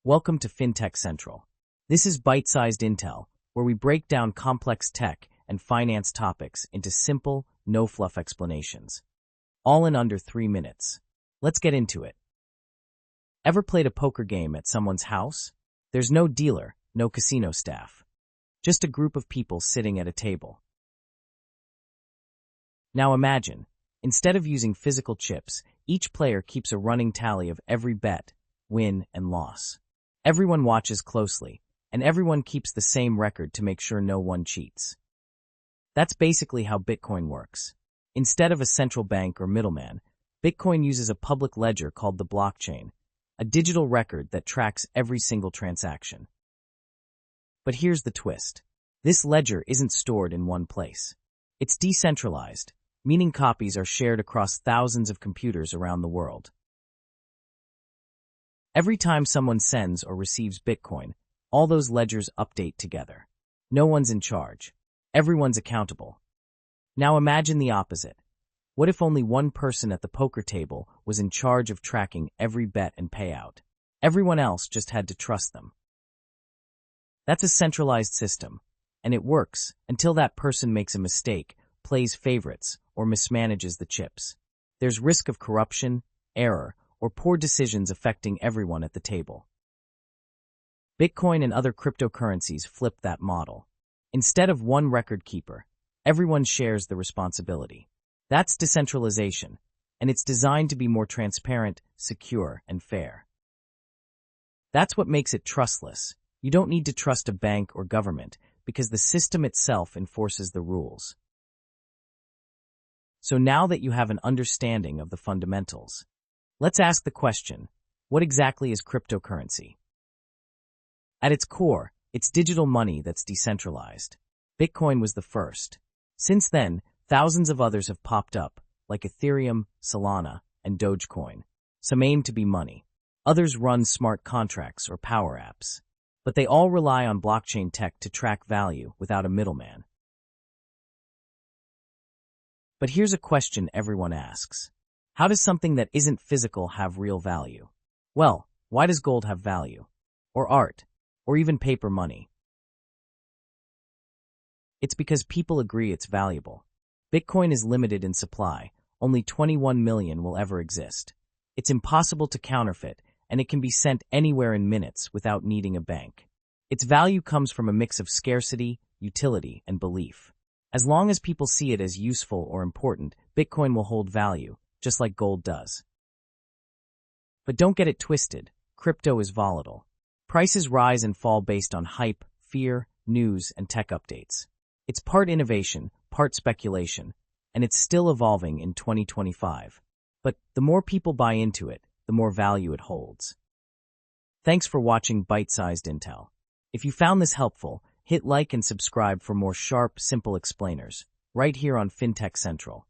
Welcome to FinTech Central. This is Byte-Sized Intel, where we break down complex tech and finance topics into simple, no-fluff explanations. All in under 3 minutes. Let's get into it. Ever played a poker game at someone's house? There's no dealer, no casino staff. Just a group of people sitting at a table. Now imagine, instead of using physical chips, each player keeps a running tally of every bet, win, and loss. Everyone watches closely, and everyone keeps the same record to make sure no one cheats. That's basically how Bitcoin works. Instead of a central bank or middleman, Bitcoin uses a public ledger called the blockchain, a digital record that tracks every single transaction. But here's the twist. This ledger isn't stored in one place. It's decentralized, meaning copies are shared across thousands of computers around the world. Every time someone sends or receives Bitcoin, all those ledgers update together. No one's in charge. Everyone's accountable. Now imagine the opposite. What if only one person at the poker table was in charge of tracking every bet and payout? Everyone else just had to trust them. That's a centralized system, and it works until that person makes a mistake, plays favorites, or mismanages the chips. There's risk of corruption, error, or poor decisions affecting everyone at the table. Bitcoin and other cryptocurrencies flip that model. Instead of one record keeper, everyone shares the responsibility. That's decentralization, and it's designed to be more transparent, secure, and fair. That's what makes it trustless. You don't need to trust a bank or government because the system itself enforces the rules. So now that you have an understanding of the fundamentals, let's ask the question, what exactly is cryptocurrency? At its core, it's digital money that's decentralized. Bitcoin was the first. Since then, thousands of others have popped up, like Ethereum, Solana, and Dogecoin. Some aim to be money. Others run smart contracts or power apps. But they all rely on blockchain tech to track value without a middleman. But here's a question everyone asks. How does something that isn't physical have real value? Well, why does gold have value? Or art? Or even paper money? It's because people agree it's valuable. Bitcoin is limited in supply. Only 21 million will ever exist. It's impossible to counterfeit, and it can be sent anywhere in minutes without needing a bank. Its value comes from a mix of scarcity, utility, and belief. As long as people see it as useful or important, Bitcoin will hold value, just like gold does. But don't get it twisted. Crypto is volatile. Prices rise and fall based on hype, fear, news, and tech updates. It's part innovation, part speculation, and it's still evolving in 2025. But the more people buy into it, the more value it holds. Thanks for watching Byte-Sized Intel. If you found this helpful, hit like and subscribe for more sharp, simple explainers, right here on FinTech Central.